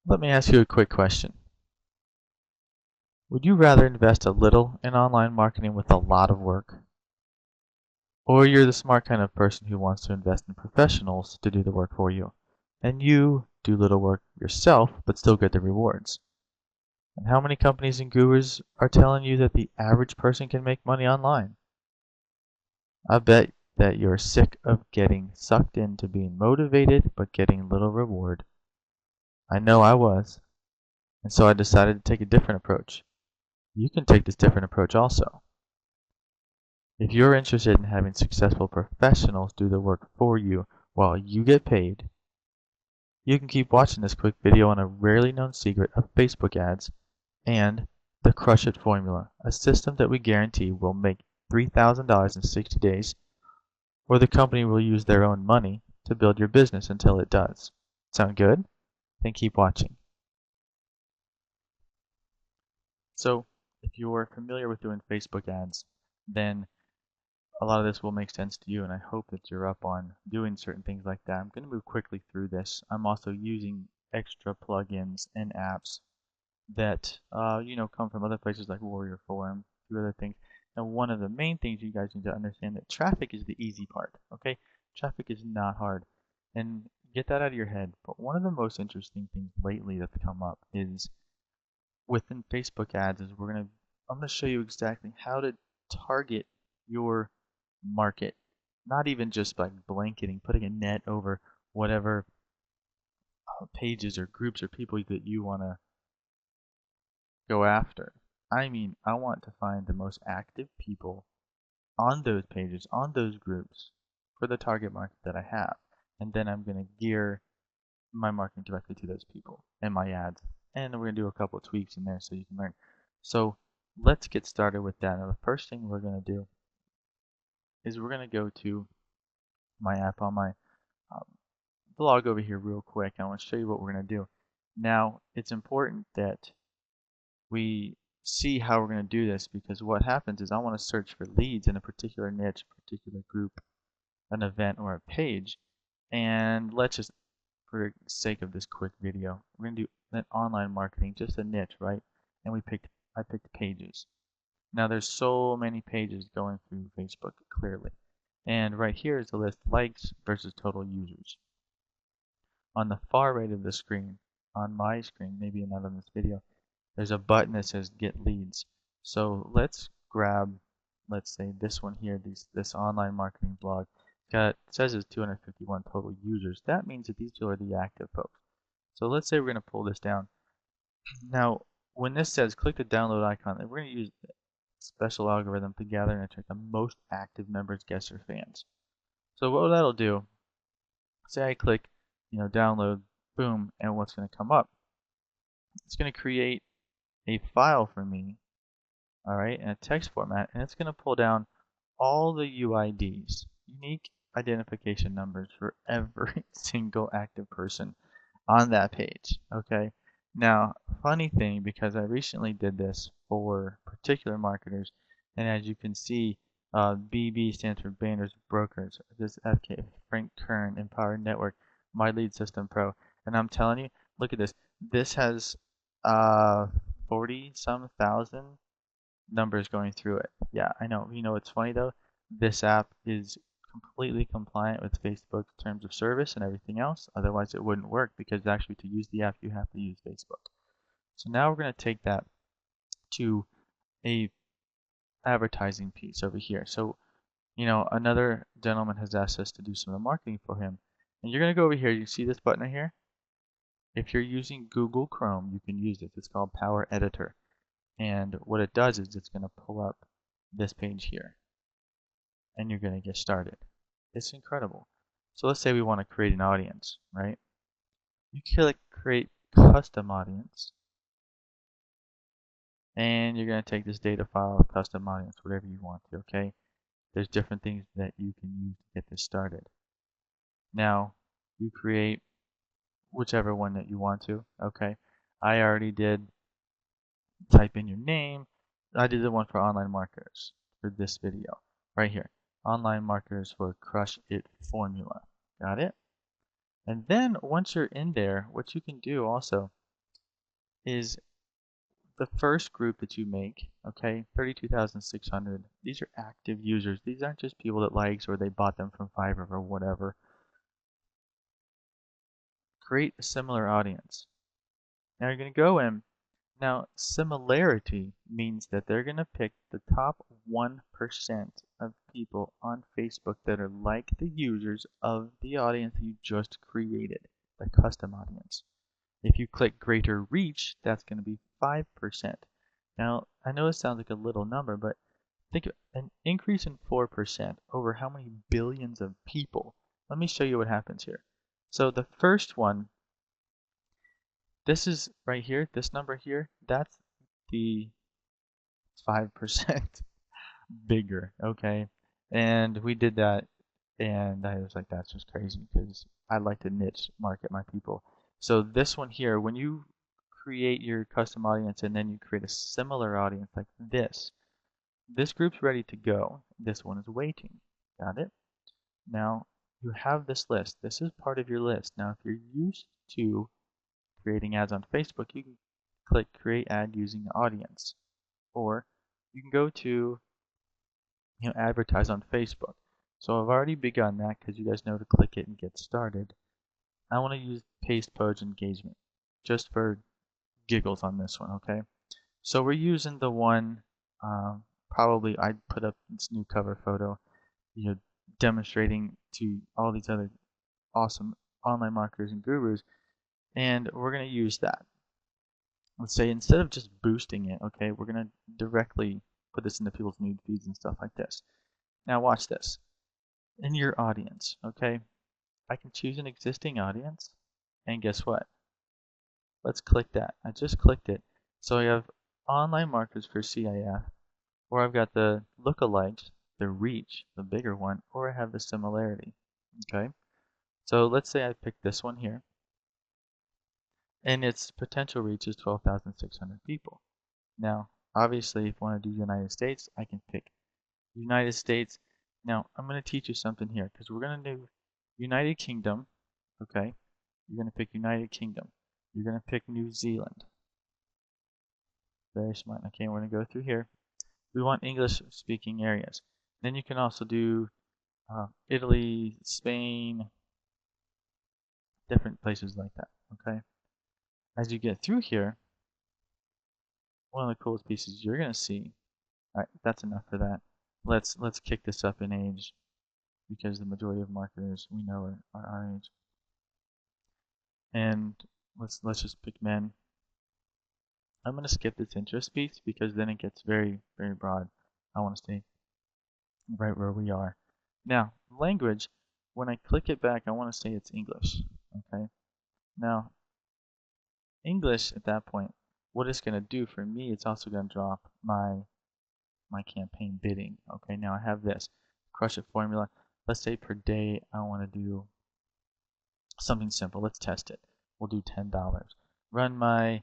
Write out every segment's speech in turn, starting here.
Let me ask you a quick question. Would you rather invest a little in online marketing with a lot of work? Or you're the smart kind of person who wants to invest in professionals to do the work for you, and you do little work yourself but still get the rewards? And how many companies and gurus are telling you that the average person can make money online? I bet that you're sick of getting sucked into being motivated but getting little reward. I know I was, and so I decided to take a different approach. You can take this different approach also. If you're interested in having successful professionals do the work for you while you get paid, you can keep watching this quick video on a rarely known secret of Facebook ads and the Crush It formula, a system that we guarantee will make $3,000 in 60 days, or the company will use their own money to build your business until it does. Sound good? Then keep watching. So, if you're familiar with doing Facebook ads, then a lot of this will make sense to you, and I hope that you're up on doing certain things like that. I'm going to move quickly through this. I'm also using extra plugins and apps that come from other places like Warrior Forum, a few other things. And one of the main things you guys need to understand that traffic is the easy part. Okay, traffic is not hard, and get that out of your head. But one of the most interesting things lately that's come up is within Facebook ads is I'm gonna show you exactly how to target your market. Not even just by blanketing, putting a net over whatever pages or groups or people that you want to go after. I mean, I want to find the most active people on those pages, on those groups for the target market that I have. And then I'm going to gear my marketing directly to those people and my ads. And we're going to do a couple of tweaks in there so you can learn. So let's get started with that. Now, the first thing we're going to do is we're going to go to my app on my um, blog over here real quick. I want to show you what we're going to do. Now, it's important that we see how we're going to do this, because what happens is I want to search for leads in a particular niche, particular group, an event, or a page. And let's just, for the sake of this quick video, we're going to do an online marketing, just a niche, right? And I picked pages. Now there's so many pages going through Facebook, clearly. And right here is the list: likes versus total users. On the far right of the screen, on my screen, maybe not on this video, there's a button that says get leads. So let's grab, let's say this one here, this online marketing blog. It says it's 251 total users. That means that these people are the active folks. So let's say we're going to pull this down. Now, when this says click the download icon, we're going to use a special algorithm to gather and attract the most active members, guests, or fans. So what that'll do, say I click, download, boom, and what's going to come up? It's going to create a file for me, all right, in a text format, and it's going to pull down all the UIDs, unique identification numbers, for every single active person on that page, okay? Now, funny thing, because I recently did this for particular marketers, and as you can see, BB stands for Banners Brokers. This FK, Frank Kern, Empower Network, My Lead System Pro, and I'm telling you, look at this. This has 40 some thousand numbers going through it. Yeah, I know. You know what's funny though? This app is completely compliant with Facebook's terms of service and everything else. Otherwise, it wouldn't work, because actually to use the app, you have to use Facebook. So now we're going to take that to a advertising piece over here. So, another gentleman has asked us to do some of the marketing for him. And you're going to go over here. You see this button right here? If you're using Google Chrome, you can use this. It's called Power Editor. And what it does is it's going to pull up this page here, and you're going to get started. It's incredible. So let's say we want to create an audience, right? You click create custom audience, and you're going to take this data file, custom audience, whatever you want to, okay? There's different things that you can use to get this started. Now, you create whichever one that you want to, okay? I already did type in your name. I did the one for online marketers for this video right here. Online marketers for Crush It formula. Got it? And then once you're in there, what you can do also is the first group that you make, okay, 32,600, these are active users. These aren't just people that likes or they bought them from Fiverr or whatever. Create a similar audience. Now you're going to go in. Now, similarity means that they're going to pick the top 1% of people on Facebook that are like the users of the audience you just created, the custom audience. If you click greater reach, that's going to be 5%. Now, I know it sounds like a little number, but think of an increase in 4% over how many billions of people. Let me show you what happens here. So the first one, this is right here, this number here, that's the 5% bigger, okay? And we did that, and I was like, that's just crazy because I like to niche market my people. So this one here, when you create your custom audience and then you create a similar audience like this group's ready to go. This one is waiting. Got it? Now you have this list. This is part of your list. Now if you're used to creating ads on Facebook, you can click create ad using the audience. Or you can go to advertise on Facebook. So I've already begun that because you guys know to click it and get started. I want to use paste page engagement just for giggles on this one, okay? So we're using the one, probably I'd put up this new cover photo, demonstrating to all these other awesome online marketers and gurus, and we're going to use that. Let's say instead of just boosting it, okay, we're going to directly put this into people's news feeds and stuff like this. Now watch this. In your audience, okay, I can choose an existing audience, and guess what? Let's click that. I just clicked it. So I have online marketers for CIF, or I've got the lookalikes, the reach, the bigger one, or I have the similarity. Okay, so let's say I pick this one here, and its potential reach is 12,600 people. Now, obviously, if I want to do United States, I can pick United States. Now, I'm going to teach you something here, because we're going to do United Kingdom, okay? You're going to pick United Kingdom. You're going to pick New Zealand. Very smart. Okay, we're going to go through here. We want English-speaking areas. Then you can also do Italy, Spain, different places like that, okay? As you get through here, one of the coolest pieces you're going to see, all right, that's enough for that. Let's kick this up in age because the majority of marketers we know are our age. And let's just pick men. I'm going to skip this interest piece because then it gets very, very broad. I want to stay right where we are. Now, language, when I click it back, I want to say it's English. Okay. Now, English at that point, what it's going to do for me, it's also going to drop my campaign bidding. Okay. Now I have this crush it formula. Let's say per day I want to do something simple. Let's test it. We'll do $10. Run my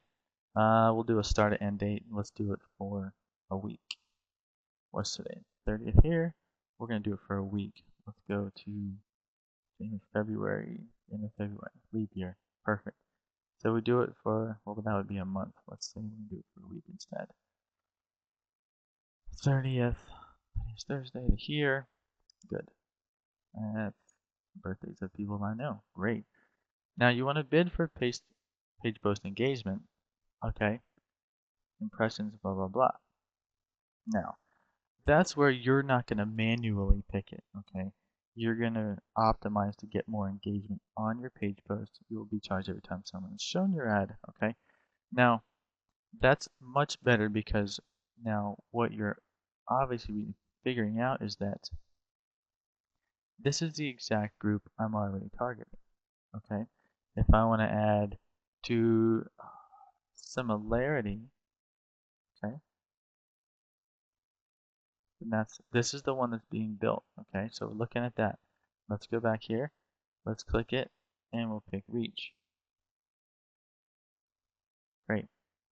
we'll do a start and end date. Let's do it for a week. What's today? 30th here. We're going to do it for a week. Let's go to February, end of February, leap year. Perfect. So we do it for, well, that would be a month. Let's say we do it for a week instead. 30th, today's Thursday to here. Good. And that's birthdays of people I know. Great. Now you want to bid for page post engagement. Okay. Impressions, blah, blah, blah. Now, that's where you're not going to manually pick it, okay? You're going to optimize to get more engagement on your page post. You will be charged every time someone is shown your ad, okay? Now, that's much better because now what you're obviously figuring out is that this is the exact group I'm already targeting, okay? If I want to add to similarity, okay? And this is the one that's being built, okay? So we're looking at that. Let's go back here. Let's click it, and we'll pick reach. Great.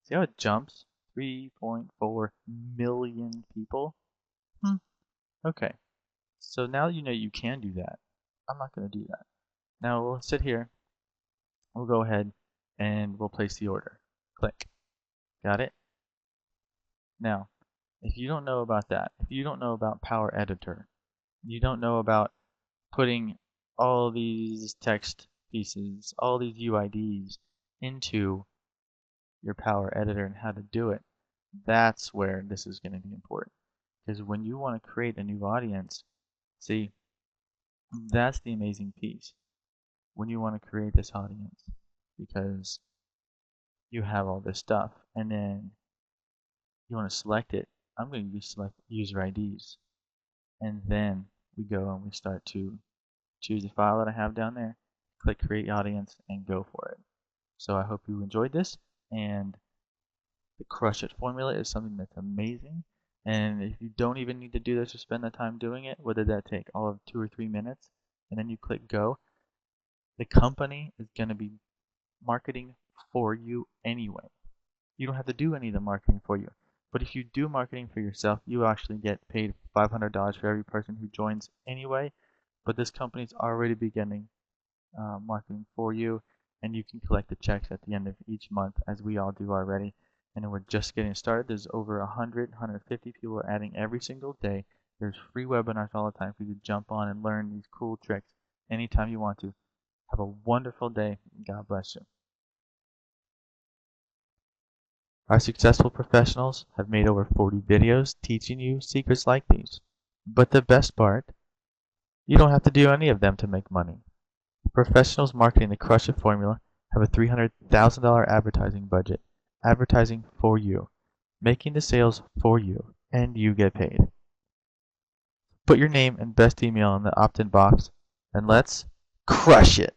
See how it jumps? 3.4 million people. Okay. So now you know you can do that. I'm not going to do that. Now we'll sit here. We'll go ahead and we'll place the order. Click. Got it? Now, if you don't know about that, if you don't know about Power Editor, you don't know about putting all these text pieces, all these UIDs into your Power Editor and how to do it, that's where this is going to be important. Because when you want to create a new audience, see, that's the amazing piece. When you want to create this audience, because you have all this stuff, and then you want to select it. I'm going to select user IDs, and then we go and we start to choose the file that I have down there, click create audience, and go for it. So I hope you enjoyed this, and the Crush It formula is something that's amazing. And if you don't even need to do this or spend the time doing it, whether that take all of 2 or 3 minutes, and then you click go, the company is going to be marketing for you anyway. You don't have to do any of the marketing for you. But if you do marketing for yourself, you actually get paid $500 for every person who joins anyway. But this company is already beginning marketing for you, and you can collect the checks at the end of each month, as we all do already. And we're just getting started. There's over 100, 150 people are adding every single day. There's free webinars all the time for you to jump on and learn these cool tricks anytime you want to. Have a wonderful day. God bless you. Our successful professionals have made over 40 videos teaching you secrets like these. But the best part, you don't have to do any of them to make money. The professionals marketing the Crush It formula have a $300,000 advertising budget, advertising for you, making the sales for you, and you get paid. Put your name and best email in the opt-in box, and let's crush it!